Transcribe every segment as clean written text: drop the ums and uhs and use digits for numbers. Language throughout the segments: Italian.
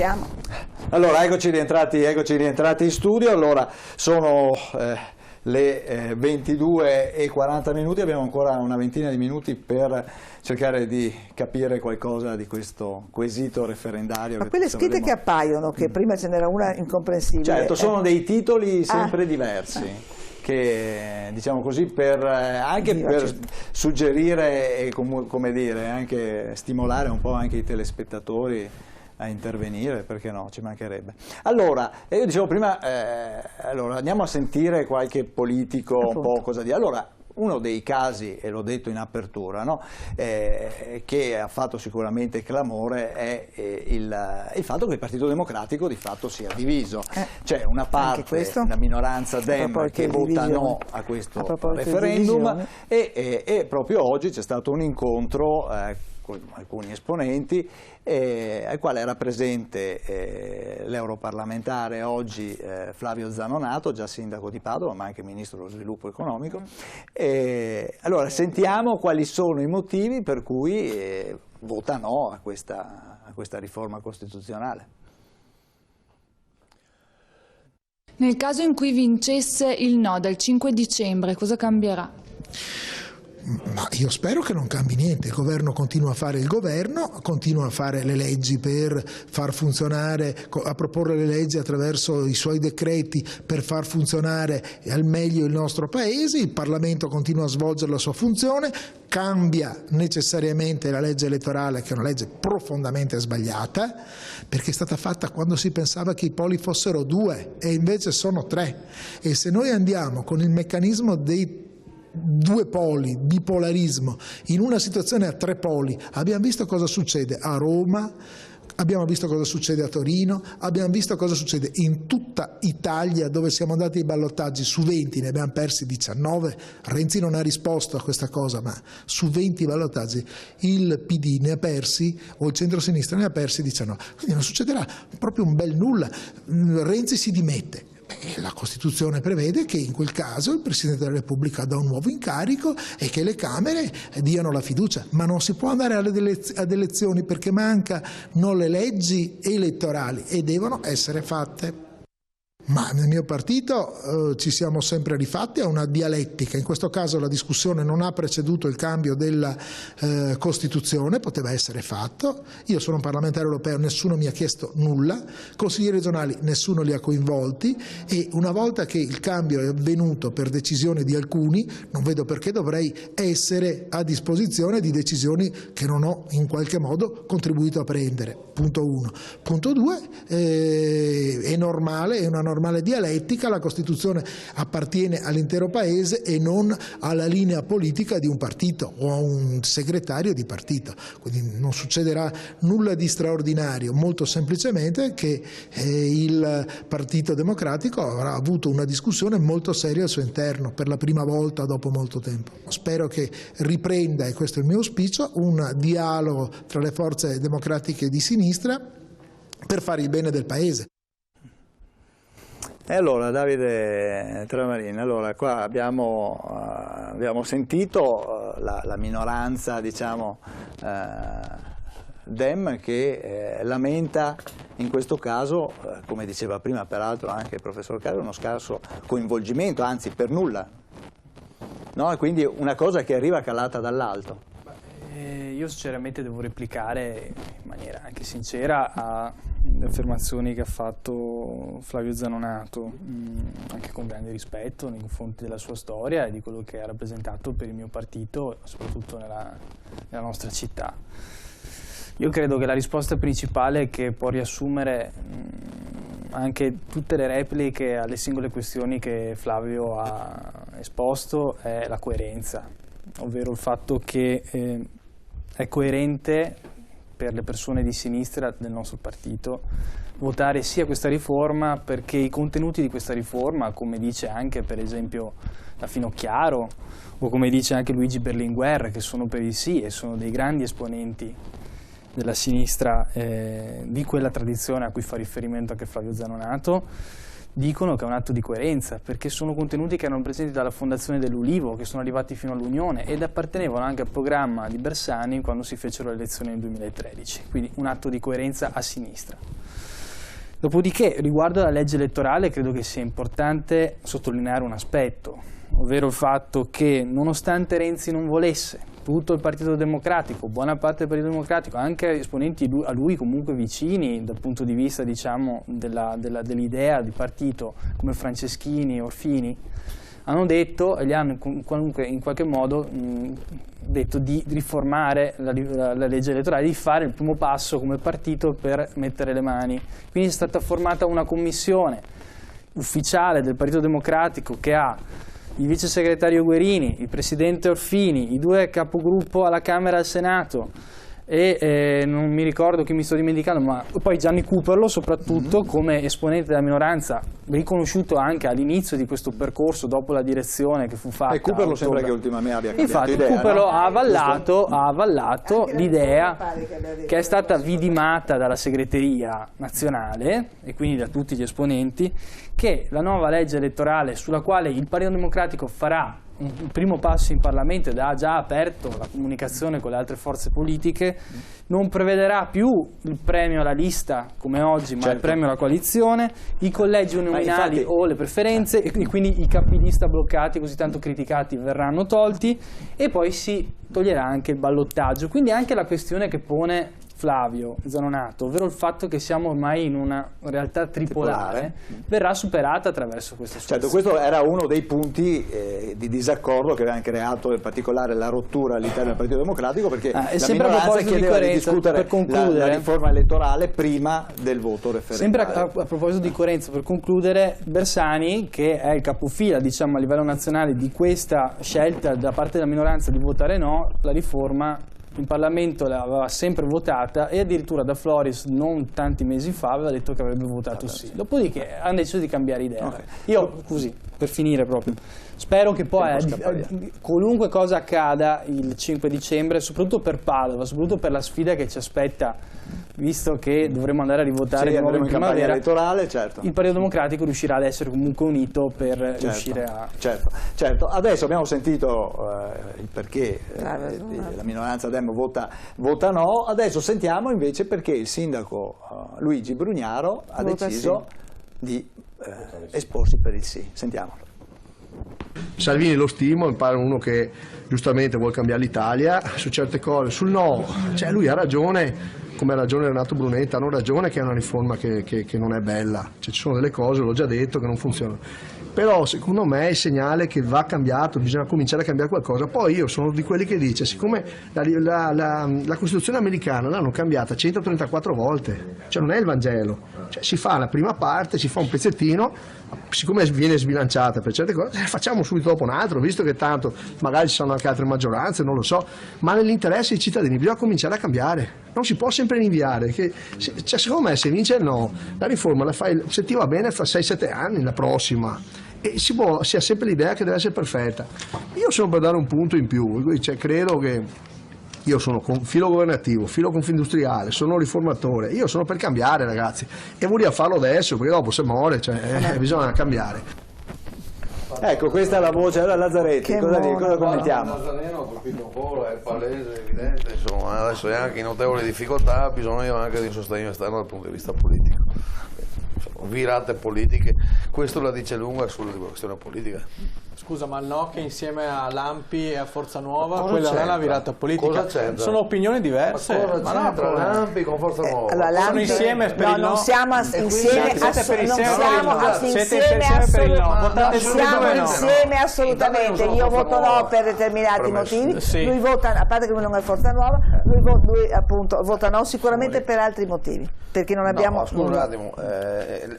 iniziamo. Allora, eccoci rientrati in studio. Allora, sono le 22:40 minuti, abbiamo ancora una ventina di minuti per cercare di capire qualcosa di questo quesito referendario. Ma quelle scritte che appaiono, che prima ce n'era una incomprensibile. Certo, sono dei titoli sempre diversi. Che diciamo così anche per suggerire e come dire, anche stimolare un po' anche i telespettatori a intervenire, perché no, ci mancherebbe. Allora, io dicevo prima, allora, andiamo a sentire qualche politico un po' cosa dire. Allora, uno dei casi, e l'ho detto in apertura, no? Che ha fatto sicuramente clamore è il fatto che il Partito Democratico di fatto sia diviso. C'è una parte, una minoranza Dem che vota no a questo referendum e proprio oggi c'è stato un incontro con alcuni esponenti al quale era presente l'europarlamentare oggi Flavio Zanonato, già sindaco di Padova ma anche ministro dello sviluppo economico. Allora sentiamo quali sono i motivi per cui vota no a questa riforma costituzionale. Nel caso in cui vincesse il no dal 5 dicembre, cosa cambierà? Ma io spero che non cambi niente, il governo continua a fare il governo, continua a fare le leggi per far funzionare, a proporre le leggi attraverso i suoi decreti per far funzionare al meglio il nostro Paese, il Parlamento continua a svolgere la sua funzione, cambia necessariamente la legge elettorale che è una legge profondamente sbagliata perché è stata fatta quando si pensava che i poli fossero 2 e invece sono 3 e se noi andiamo con il meccanismo dei 2 poli, bipolarismo, in una situazione a 3 poli, abbiamo visto cosa succede a Roma, abbiamo visto cosa succede a Torino, abbiamo visto cosa succede in tutta Italia dove siamo andati ai ballottaggi, su 20 ne abbiamo persi 19, Renzi non ha risposto a questa cosa, ma su 20 ballottaggi il PD ne ha persi, o il centro-sinistra ne ha persi 19, quindi non succederà proprio un bel nulla, Renzi si dimette. La Costituzione prevede che in quel caso il Presidente della Repubblica dà un nuovo incarico e che le Camere diano la fiducia, ma non si può andare ad elezioni perché mancano le leggi elettorali e devono essere fatte. Ma nel mio partito ci siamo sempre rifatti a una dialettica, in questo caso la discussione non ha preceduto il cambio della Costituzione, poteva essere fatto, io sono un parlamentare europeo, nessuno mi ha chiesto nulla, consiglieri regionali nessuno li ha coinvolti e una volta che il cambio è avvenuto per decisione di alcuni, non vedo perché dovrei essere a disposizione di decisioni che non ho in qualche modo contribuito a prendere, punto 1. Punto 2, è normale, è una normale dialettica, la Costituzione appartiene all'intero Paese e non alla linea politica di un partito o a un segretario di partito, quindi non succederà nulla di straordinario, molto semplicemente che il Partito Democratico avrà avuto una discussione molto seria al suo interno per la prima volta dopo molto tempo. Spero che riprenda, e questo è il mio auspicio, un dialogo tra le forze democratiche di sinistra per fare il bene del Paese. E allora Davide Tramarin, allora qua abbiamo sentito la minoranza, diciamo, Dem che lamenta in questo caso, come diceva prima peraltro anche il professor Cario, uno scarso coinvolgimento, anzi per nulla, no? E quindi una cosa che arriva calata dall'alto. Io sinceramente devo replicare in maniera anche sincera alle affermazioni che ha fatto Flavio Zanonato, anche con grande rispetto nei confronti della sua storia e di quello che ha rappresentato per il mio partito, soprattutto nella nostra città. Io credo che la risposta principale che può riassumere anche tutte le repliche alle singole questioni che Flavio ha esposto è la coerenza, ovvero il fatto che è coerente per le persone di sinistra del nostro partito votare sia questa riforma perché i contenuti di questa riforma, come dice anche per esempio la Finocchiaro o come dice anche Luigi Berlinguer, che sono per il sì e sono dei grandi esponenti della sinistra di quella tradizione a cui fa riferimento anche Flavio Zanonato, dicono che è un atto di coerenza, perché sono contenuti che erano presenti dalla fondazione dell'Ulivo, che sono arrivati fino all'Unione ed appartenevano anche al programma di Bersani quando si fecero le elezioni nel 2013, quindi un atto di coerenza a sinistra. Dopodiché, riguardo alla legge elettorale, credo che sia importante sottolineare un aspetto, ovvero il fatto che nonostante Renzi non volesse, tutto il Partito Democratico, buona parte del Partito Democratico, anche esponenti a lui comunque vicini dal punto di vista, diciamo, dell'idea di partito, come Franceschini e Orfini, hanno detto, e gli hanno comunque in qualche modo detto di riformare la legge elettorale, di fare il primo passo come partito per mettere le mani. Quindi è stata formata una commissione ufficiale del Partito Democratico che ha il vice segretario Guerini, il presidente Orfini, i 2 capogruppo alla Camera e al Senato e non mi ricordo chi mi sto dimenticando, ma poi Gianni Cooperlo soprattutto come esponente della minoranza, riconosciuto anche all'inizio di questo percorso dopo la direzione che fu fatta. E Cooperlo sembra che ultimamente abbia cambiato idea. Infatti Cooperlo no? ha avallato l'idea che è stata vidimata dalla segreteria nazionale e quindi da tutti gli esponenti, che la nuova legge elettorale sulla quale il Partito Democratico farà un primo passo in Parlamento ed ha già aperto la comunicazione con le altre forze politiche, non prevederà più il premio alla lista come oggi, ma il premio alla coalizione, i collegi uninominali o le preferenze e quindi i capilista bloccati, così tanto criticati, verranno tolti e poi si toglierà anche il ballottaggio. Quindi anche la questione che pone Flavio Zanonato, ovvero il fatto che siamo ormai in una realtà tripolare, verrà superata attraverso questa soluzione. Certo, questo era uno dei punti di disaccordo che aveva creato in particolare la rottura all'interno del Partito Democratico, perché la minoranza chiedeva di discutere la riforma elettorale prima del voto referendario. Sempre a proposito di coerenza, per concludere, Bersani, che è il capofila, diciamo, a livello nazionale di questa scelta da parte della minoranza di votare no, la riforma in Parlamento l'aveva sempre votata e addirittura da Floris non tanti mesi fa aveva detto che avrebbe votato sì. Dopodiché hanno deciso di cambiare idea. Io, così, per finire proprio, spero che poi qualunque cosa accada il 5 dicembre, soprattutto per Padova, soprattutto per la sfida che ci aspetta, visto che dovremo andare a rivotare di nuovo in primavera, elettorale, il Partito Democratico riuscirà ad essere comunque unito per riuscire a... Certo, adesso abbiamo sentito il perché la minoranza Dem vota no, adesso sentiamo invece perché il sindaco Luigi Brugnaro ha deciso di esporsi per il sì. Sentiamolo. Salvini lo stimo, mi pare uno che giustamente vuole cambiare l'Italia su certe cose, sul no, cioè lui ha ragione, come ha ragione Renato Brunetta, hanno ragione che è una riforma che non è bella, cioè, ci sono delle cose, l'ho già detto, che non funzionano, però secondo me è il segnale che va cambiato, bisogna cominciare a cambiare qualcosa. Poi io sono di quelli che dice, siccome la Costituzione americana l'hanno cambiata 134 volte, cioè non è il Vangelo, cioè, si fa la prima parte, si fa un pezzettino, siccome viene sbilanciata per certe cose, facciamo subito dopo un altro, visto che tanto magari ci sono anche altre maggioranze, non lo so, ma nell'interesse dei cittadini bisogna cominciare a cambiare, non si può sempre rinviare, cioè, secondo me se vince il no, la riforma la fai, se ti va bene fra 6-7 anni la prossima, e si ha sempre l'idea che deve essere perfetta. Io sono per dare un punto in più, cioè, credo che io sono filo governativo, filo confindustriale, sono riformatore, io sono per cambiare, ragazzi, e voglio farlo adesso perché dopo se muore, cioè, bisogna cambiare. Ecco, questa è la voce della Lazzaretti, cosa commentiamo? Nazareno ha colpito un po', è palese, evidente, insomma, adesso è anche in notevole difficoltà, ha bisogno anche di un sostegno esterno dal punto di vista politico. Virate politiche, questo la dice lunga sulla questione politica. Scusa, ma il no che insieme a Lampi e a Forza Nuova, quella non è la virata politica. Sono opinioni diverse. Ma cosa c'entra Lampi con Forza Nuova? Allora, Lampi, sono insieme per il no. Non siamo insieme, assolutamente. Io voto no per determinati motivi. Sì. Lui vota, a parte che lui non è Forza Nuova, lui appunto vota no sicuramente per altri motivi. Perché non abbiamo... No, scusa un attimo,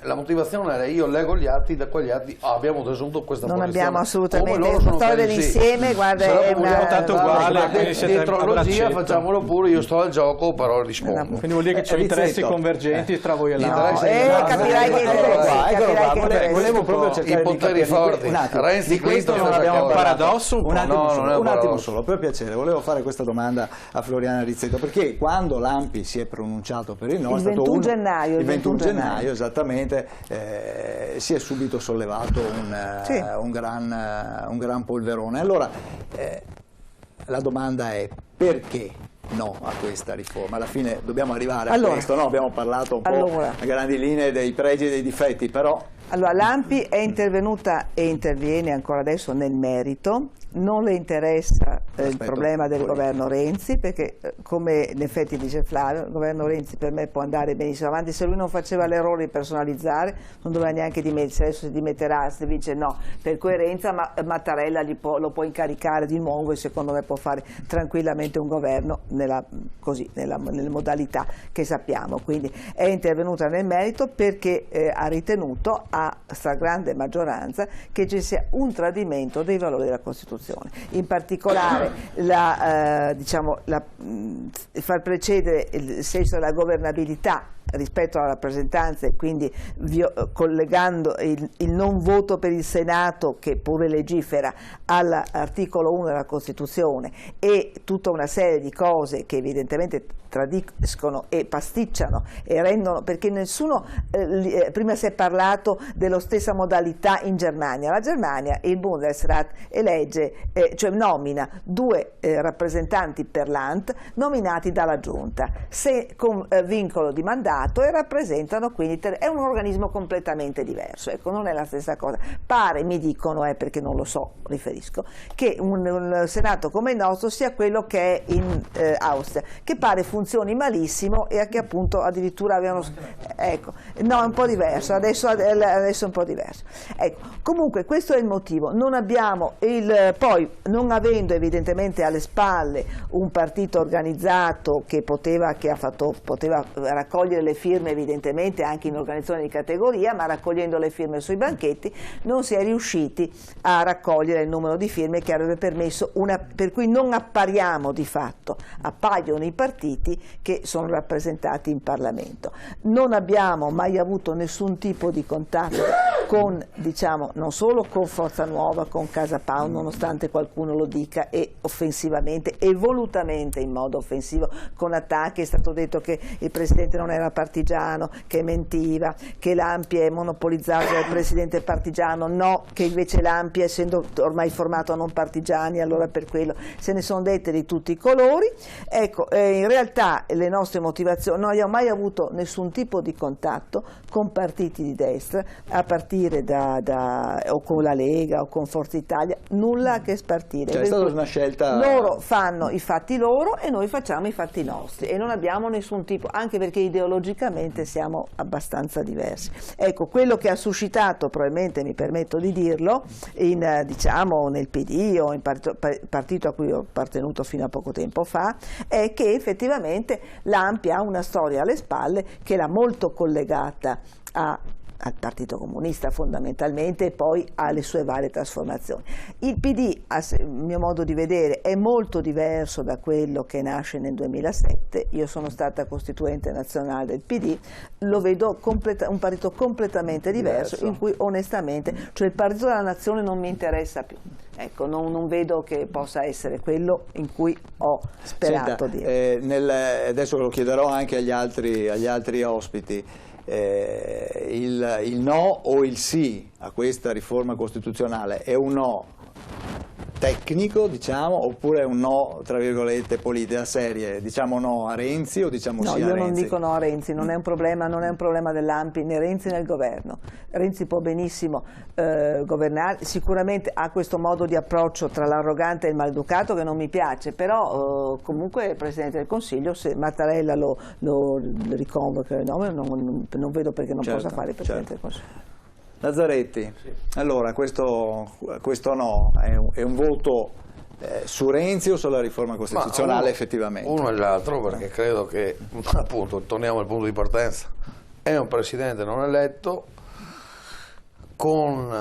la motivazione era io leggo gli atti, da quegli atti abbiamo desunto questa posizione. Non abbiamo assolutamente la storia dell'insieme, guarda, è una tanto uguale, dietrologia facciamolo pure, io sto al gioco, però rispondo. Quindi vuol dire che c'è interessi convergenti tra voi e l'altro. Capirai che volevo proprio cercare i poteri forti. Di questo non abbiamo un paradosso, un attimo solo, per piacere, volevo fare questa domanda a Floriana Rizzetto, perché quando Lampi si è pronunciato per il no, il 21 gennaio, il 21 gennaio esattamente, si è subito sollevato un gran polverone. Allora la domanda è perché no a questa riforma? Alla fine dobbiamo arrivare a questo, no? Abbiamo parlato un po' a grandi linee dei pregi e dei difetti, però... Allora, l'ANPI è intervenuta e interviene ancora adesso nel merito, non le interessa il problema del governo Renzi, perché come in effetti dice Flavio, il governo Renzi per me può andare benissimo avanti, se lui non faceva l'errore di personalizzare non doveva neanche dimettersi, adesso si dimetterà se dice no per coerenza, ma Mattarella lo può incaricare di nuovo e secondo me può fare tranquillamente un governo nelle modalità che sappiamo, quindi è intervenuta nel merito perché ha ritenuto a stragrande maggioranza che ci sia un tradimento dei valori della Costituzione. In particolare far precedere il senso della governabilità rispetto alla rappresentanza e quindi collegando il non voto per il Senato, che pure legifera, all'articolo 1 della Costituzione, e tutta una serie di cose che evidentemente tradiscono e pasticciano e rendono, perché nessuno, prima si è parlato della stessa modalità in Germania. La Germania, il Bundesrat elegge, cioè nomina 2 rappresentanti per l'Amt nominati dalla Giunta, con vincolo di mandato, e rappresentano quindi, è un organismo completamente diverso, ecco, non è la stessa cosa. Pare, mi dicono, perché non lo so, riferisco, che un Senato come il nostro sia quello che è in Austria, che pare funzioni malissimo e che appunto addirittura avevano... Ecco, no, è un po' diverso, adesso è un po' diverso. Ecco, comunque questo è il motivo. Non abbiamo poi, non avendo evidentemente alle spalle un partito organizzato che poteva raccogliere le firme evidentemente anche in organizzazione di categoria, ma raccogliendo le firme sui banchetti non si è riusciti a raccogliere il numero di firme che avrebbe permesso per cui non appariamo di fatto, appaiono i partiti che sono rappresentati in Parlamento. Non abbiamo mai avuto nessun tipo di contatto con, non solo con Forza Nuova, con Casa Pound, nonostante qualcuno lo dica, e offensivamente e volutamente in modo offensivo, con attacchi. È stato detto che il Presidente non era partigiano, che mentiva, che l'ANPI è monopolizzato dal Presidente partigiano, no, che invece l'ANPI, essendo ormai formato a non partigiani, allora per quello se ne sono dette di tutti i colori. Ecco, in realtà le nostre motivazioni, non abbiamo mai avuto nessun tipo di contatto con partiti di destra, a partire o con la Lega o con Forza Italia, nulla a che spartire. Cioè, è stata una scelta... Loro fanno i fatti loro e noi facciamo i fatti nostri, e non abbiamo nessun tipo, anche perché ideologicamente siamo abbastanza diversi. Ecco, quello che ha suscitato, probabilmente mi permetto di dirlo, nel PD o in partito a cui ho appartenuto fino a poco tempo fa, è che effettivamente l'ANPI ha una storia alle spalle che l'ha molto collegata al Partito Comunista fondamentalmente, e poi alle sue varie trasformazioni. Il PD, a mio modo di vedere, è molto diverso da quello che nasce nel 2007. Io sono stata costituente nazionale del PD, lo vedo un partito completamente diverso, in cui onestamente, cioè il Partito della Nazione non mi interessa più. Ecco, non vedo che possa essere quello in cui ho sperato. Senta, adesso lo chiederò anche agli altri ospiti. Il no o il sì a questa riforma costituzionale è un no tecnico, diciamo, oppure è un no, tra virgolette, politica serie? Diciamo no a Renzi o diciamo no, sì a Renzi? No, io non dico no a Renzi, non è un problema dell'ANPI, né Renzi né il governo. Renzi può benissimo governare, sicuramente ha questo modo di approccio tra l'arrogante e il maleducato che non mi piace, però comunque il Presidente del Consiglio, se Mattarella lo riconvoca il nome, non vedo perché non possa fare il Presidente del Consiglio. Lazzaretti, sì. Allora questo no è un voto su Renzi o sulla riforma costituzionale effettivamente? Uno e l'altro, perché credo che, appunto, torniamo al punto di partenza, è un Presidente non eletto con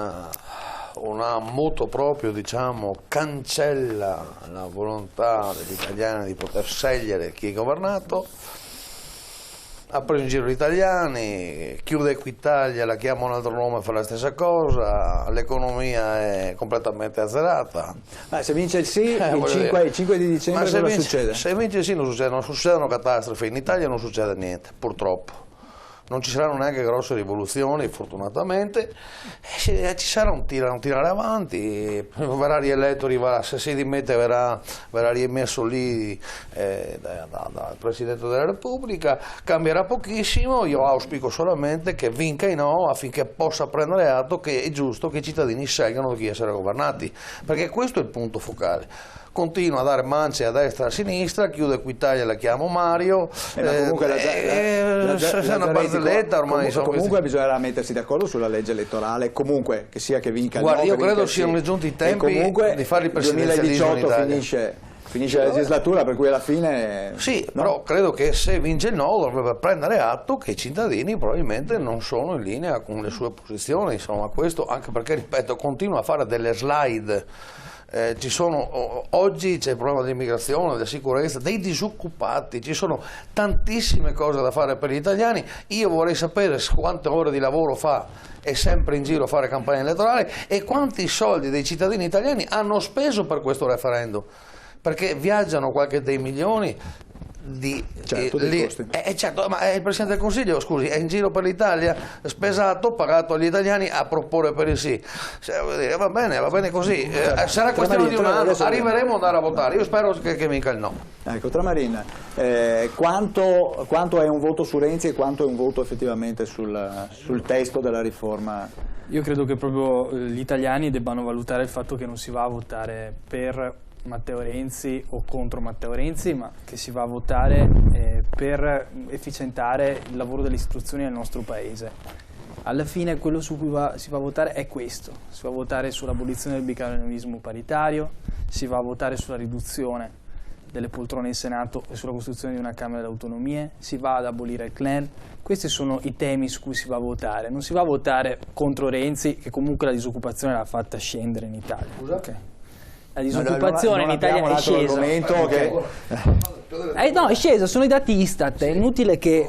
una moto proprio, diciamo, cancella la volontà degli italiani di poter scegliere chi è governato. Ha preso in giro gli italiani, chiude Equitalia, la chiama un altro nome e fa la stessa cosa, l'economia è completamente azzerata. Ma se vince il sì, il 5 di dicembre cosa succede? Se vince il sì non succedono catastrofi, in Italia non succede niente, purtroppo. non ci saranno neanche grosse rivoluzioni fortunatamente, ci sarà un tirare avanti, verrà rieletto, se si dimette verrà riemesso lì dal Presidente della Repubblica, cambierà pochissimo. Io auspico solamente che vinca i no, affinché possa prendere atto che è giusto che i cittadini scelgano chi essere governati, perché questo è il punto focale. Continua a dare mance a destra e a sinistra, chiude Equitalia, la chiamo Mario, comunque è una barzelletta ormai. Comunque bisognerà mettersi d'accordo sulla legge elettorale, comunque che sia che vinca. Guarda, io credo sì, siano giunti i tempi di fare il presidenzialismo in Italia. Finisce la legislatura, per cui alla fine... Sì, no? Però credo che se vince il no dovrebbe prendere atto che i cittadini probabilmente non sono in linea con le sue posizioni, insomma, questo anche perché, ripeto, continua a fare delle slide. Oggi c'è il problema dell'immigrazione, della sicurezza, dei disoccupati, ci sono tantissime cose da fare per gli italiani. Io vorrei sapere quante ore di lavoro fa, è sempre in giro a fare campagna elettorale, e quanti soldi dei cittadini italiani hanno speso per questo referendum, perché viaggiano qualche dei milioni di costi. Certo, ma il Presidente del Consiglio, scusi, è in giro per l'Italia, spesato, pagato agli italiani a proporre per il sì. Va bene così, sarà questione di un anno, arriveremo ad andare a votare, io spero che vinca il no. Ecco, Tramarin, quanto è un voto su Renzi e quanto è un voto effettivamente sul testo della riforma? Io credo che proprio gli italiani debbano valutare il fatto che non si va a votare per Matteo Renzi o contro Matteo Renzi, ma che si va a votare per efficientare il lavoro delle istituzioni nel nostro Paese. Alla fine quello su cui si va a votare è questo: si va a votare sull'abolizione del bicameralismo paritario, si va a votare sulla riduzione delle poltrone in Senato e sulla costruzione di una Camera delle Autonomie, si va ad abolire il CNEL. Questi sono i temi su cui si va a votare, non si va a votare contro Renzi, che comunque la disoccupazione l'ha fatta scendere in Italia. Okay. La disoccupazione in Italia è scesa. No, è scesa, sono i dati Istat, è inutile che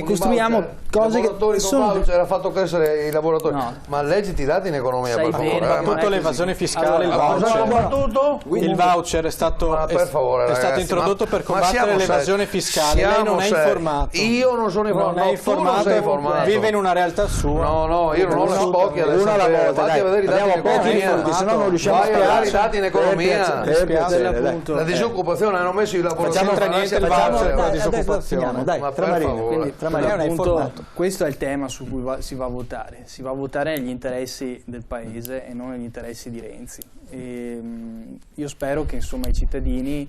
costruiamo cose che sono... Era fatto crescere i lavoratori, no. Ma leggiti i dati in economia, per favore. Soprattutto l'evasione fiscale, il voucher è stato introdotto per combattere l'evasione fiscale. Lei non è informato. Io non sono informato. Non è informato, vive in una realtà sua. No, io non ho la spocchia adesso. Una alla volta, vatti a vedere i dati in economia, se no non riusciamo a spiegare i dati in economia. La disoccupazione hanno messo i lavoratori. C'entra niente il voucher con la disoccupazione. Dai, Tramarin, questo è il tema su cui si va a votare. Si va a votare negli interessi del Paese e non negli interessi di Renzi. Io spero che insomma i cittadini,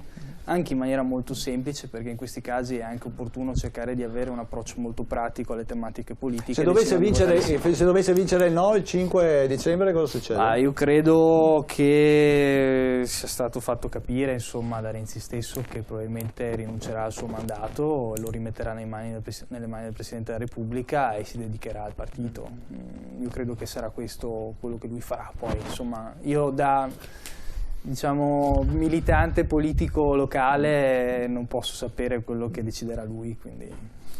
anche in maniera molto semplice, perché in questi casi è anche opportuno cercare di avere un approccio molto pratico alle tematiche politiche. Se dovesse vincere il no il 5 dicembre, cosa succede? Io credo che sia stato fatto capire insomma da Renzi stesso che probabilmente rinuncerà al suo mandato, lo rimetterà nelle mani del Presidente della Repubblica e si dedicherà al partito. Io credo che sarà questo quello che lui farà. Poi insomma io da militante politico locale non posso sapere quello che deciderà lui, quindi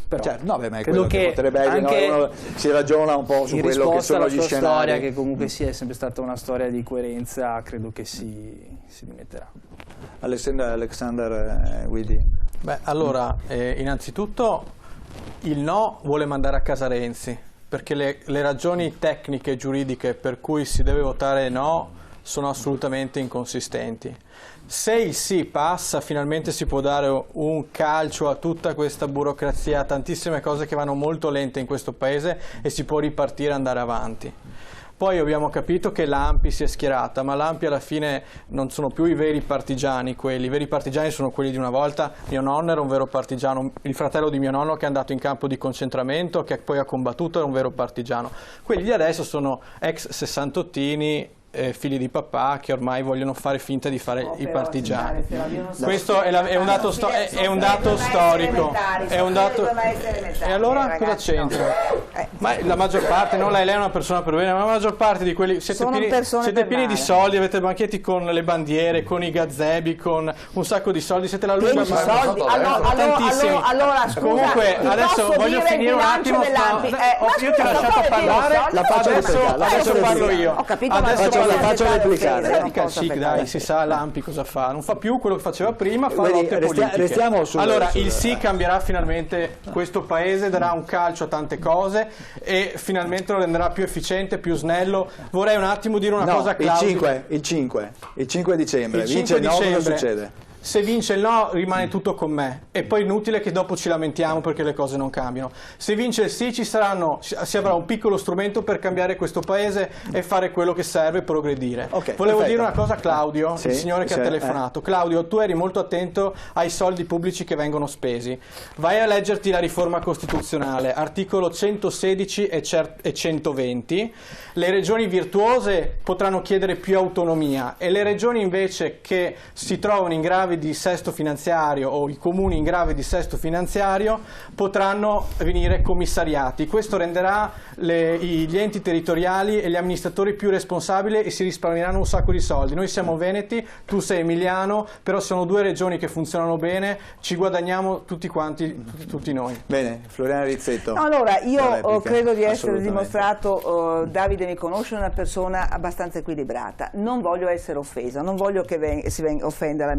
però certo, no, ma è quello che potrebbe essere, uno si ragiona un po' su quello che sono gli scenari. Storia, che comunque sia sempre stata una storia di coerenza, credo che si dimetterà. Alexander Guidi. Allora, innanzitutto il no vuole mandare a casa Renzi, perché le ragioni tecniche e giuridiche per cui si deve votare no sono assolutamente inconsistenti. Se il sì passa, finalmente si può dare un calcio a tutta questa burocrazia, a tantissime cose che vanno molto lente in questo paese, e si può ripartire e andare avanti. Poi abbiamo capito che l'ANPI si è schierata, ma l'ANPI alla fine non sono più i veri partigiani quelli. I veri partigiani sono quelli di una volta. Mio nonno era un vero partigiano, il fratello di mio nonno che è andato in campo di concentramento, che poi ha combattuto, era un vero partigiano. Quelli di adesso sono ex sessantottini, figli di papà, che ormai vogliono fare finta di fare i partigiani. Questo è un dato storico. E allora cosa c'entra? Ma la maggior parte, non lei è una persona per bene, ma la maggior parte di quelli siete pieni di soldi, avete banchetti con le bandiere, con i gazebi, con un sacco di soldi, siete la lunga tantissimi. Allora scusa, comunque adesso voglio finire un attimo. Io ti ho lasciato parlare, adesso parlo io. la faccio replicare. Dica il SIC, dai, si sa l'ANPI cosa fa. Non fa più quello che faceva prima, fa lotte politiche. Restiamo allora, il SIC cambierà finalmente questo paese, darà un calcio a tante cose e finalmente lo renderà più efficiente, più snello. Vorrei un attimo dire una cosa a Claudio. Il 5 dicembre, il 5 vince il no, cosa dicembre. succede? Se vince il no rimane tutto con me e poi inutile che dopo ci lamentiamo perché le cose non cambiano. Se vince il sì si avrà un piccolo strumento per cambiare questo paese e fare quello che serve, progredire. Volevo dire una cosa a Claudio, il signore che ha telefonato. Claudio, tu eri molto attento ai soldi pubblici che vengono spesi. Vai a leggerti la riforma costituzionale, articolo 116 e 120. Le regioni virtuose potranno chiedere più autonomia e le regioni invece che si trovano in grave dissesto finanziario o i comuni in grave dissesto finanziario potranno venire commissariati. Questo renderà gli enti territoriali e gli amministratori più responsabili e si risparmieranno un sacco di soldi. Noi siamo veneti, tu sei emiliano, però sono due regioni che funzionano bene, ci guadagniamo tutti quanti, tutti noi. Bene, Floriana Rizzetto. Allora, io credo di essere dimostrato, Davide mi conosce, una persona abbastanza equilibrata. Non voglio essere offesa, non voglio che si offenda la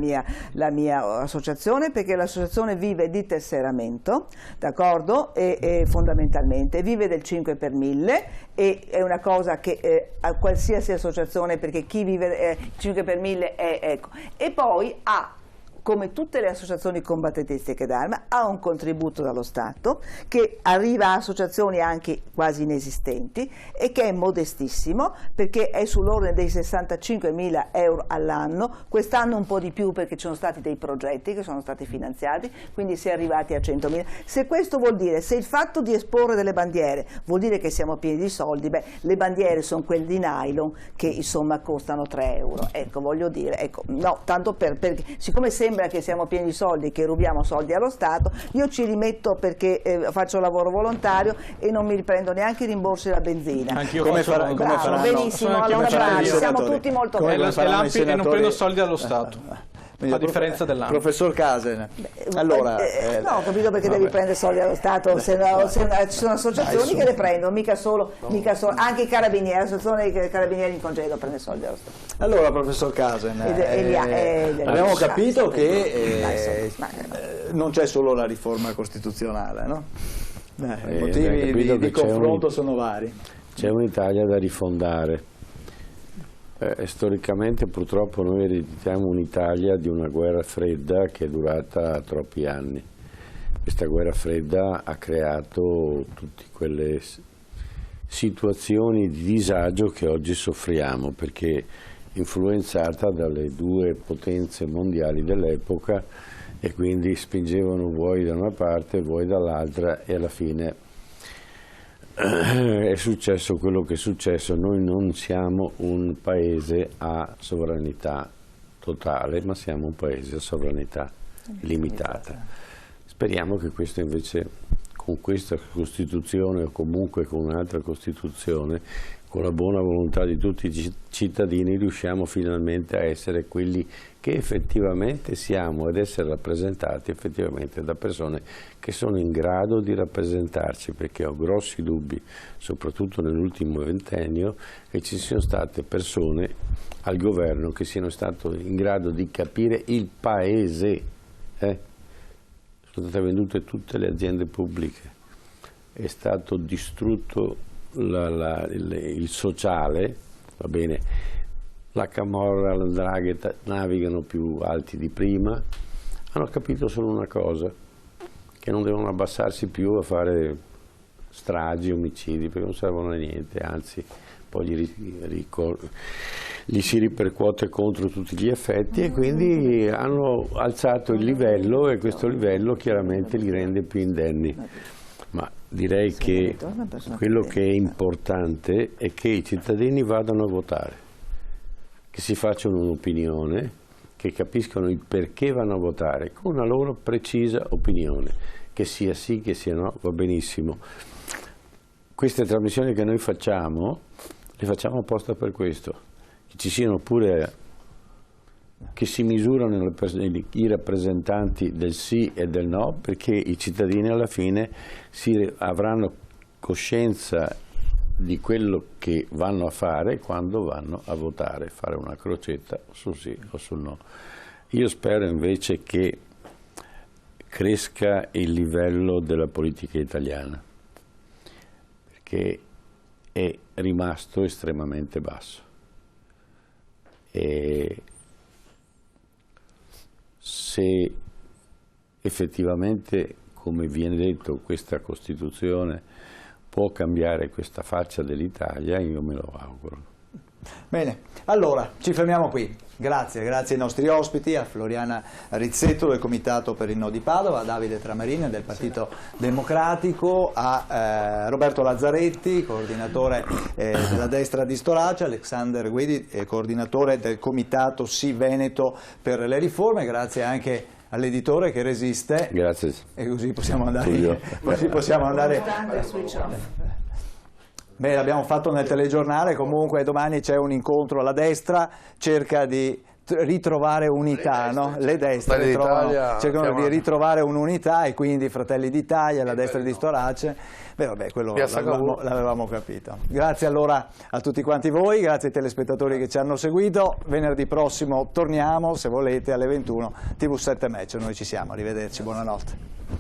mia associazione, perché l'associazione vive di tesseramento, d'accordo? E fondamentalmente vive del 5 per 1000 e è una cosa che a qualsiasi associazione, perché chi vive 5 per 1000 è, ecco, e poi ha, come tutte le associazioni combattentistiche d'arma, ha un contributo dallo Stato che arriva a associazioni anche quasi inesistenti e che è modestissimo, perché è sull'ordine dei 65.000 euro all'anno, quest'anno un po' di più perché ci sono stati dei progetti che sono stati finanziati, quindi si è arrivati a 100.000. Se questo vuol dire, se il fatto di esporre delle bandiere vuol dire che siamo pieni di soldi, beh, le bandiere sono quelle di nylon che insomma costano 3 euro, ecco, voglio dire, ecco, no, tanto perché siccome sembra che siamo pieni di soldi, che rubiamo soldi allo Stato, io ci rimetto perché faccio lavoro volontario e non mi riprendo neanche i rimborsi della benzina. Anch'io come faranno? Benissimo, allora bravi, siamo tutti molto bravi. E non prendo soldi dallo Stato. A differenza dell'anno. Professor Casen, allora, no, ho capito perché devi prendere soldi allo Stato, se ci sono associazioni che le prendono, mica solo, anche i carabinieri, l'associazione dei carabinieri in congedo prende soldi allo Stato. Allora, professor Casen, abbiamo capito che non c'è solo la riforma costituzionale, no? I motivi di confronto sono vari. C'è un'Italia da rifondare. Storicamente purtroppo noi ereditiamo un'Italia di una guerra fredda che è durata troppi anni. Questa guerra fredda ha creato tutte quelle situazioni di disagio che oggi soffriamo, perché influenzata dalle due potenze mondiali dell'epoca, e quindi spingevano vuoi da una parte vuoi dall'altra, e alla fine è successo quello che è successo. Noi non siamo un paese a sovranità totale, ma siamo un paese a sovranità limitata. Speriamo che questo invece, con questa Costituzione o comunque con un'altra Costituzione, con la buona volontà di tutti i cittadini, riusciamo finalmente a essere quelli che effettivamente siamo, ed essere rappresentati effettivamente da persone che sono in grado di rappresentarci, perché ho grossi dubbi, soprattutto nell'ultimo ventennio, che ci siano state persone al governo che siano state in grado di capire il paese. Sono state vendute tutte le aziende pubbliche, è stato distrutto il sociale, va bene, la Camorra, la 'ndrangheta navigano più alti di prima, hanno capito solo una cosa, che non devono abbassarsi più a fare stragi, omicidi, perché non servono a niente, anzi poi gli si ripercuote contro tutti gli effetti, e quindi hanno alzato il livello, e questo livello chiaramente li rende più indenni. Ma direi che quello che è importante è che i cittadini vadano a votare, che si facciano un'opinione, che capiscano il perché vanno a votare, con una loro precisa opinione, che sia sì, che sia no, va benissimo. Queste trasmissioni che noi facciamo, le facciamo apposta per questo, che ci siano pure, che si misurano i rappresentanti del sì e del no, perché i cittadini alla fine avranno coscienza di quello che vanno a fare quando vanno a votare, fare una crocetta sul sì o sul no. Io spero invece che cresca il livello della politica italiana, perché è rimasto estremamente basso. E se effettivamente, come viene detto, questa Costituzione può cambiare questa faccia dell'Italia, io me lo auguro. Bene, allora ci fermiamo qui. Grazie ai nostri ospiti, a Floriana Rizzetto del Comitato per il No di Padova, a Davide Tramarin del Partito Democratico, a Roberto Lazzaretti, coordinatore della destra di Storace, Alexander Guidi, coordinatore del Comitato Sì Veneto per le riforme. Grazie anche all'editore che resiste. Grazie. E così possiamo andare. Beh, l'abbiamo fatto nel telegiornale, comunque domani c'è un incontro, la destra cerca di ritrovare unità, no? Le destre cercano di ritrovare un'unità, e quindi Fratelli d'Italia, la destra di Storace, beh vabbè, quello l'avevamo capito. Grazie allora a tutti quanti voi, grazie ai telespettatori che ci hanno seguito, venerdì prossimo torniamo, se volete, alle 21, TV7 Match, noi ci siamo, arrivederci, buonanotte.